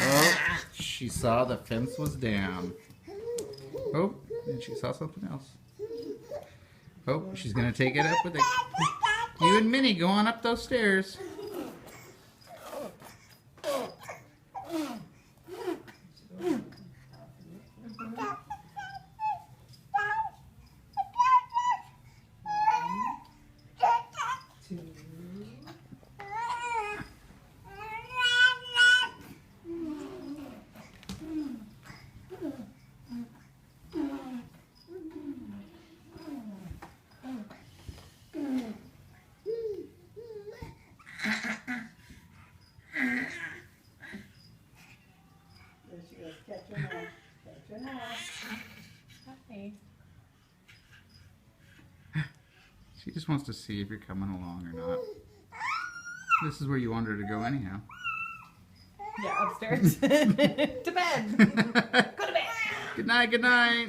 Oh, she saw the fence was down. Oh, and she saw something else. Oh, she's gonna take it up with it. You and Minnie go on up those stairs. She just wants to see if you're coming along or not. This is where you want her to go anyhow. Yeah, upstairs. To bed. Go to bed. Good night, good night.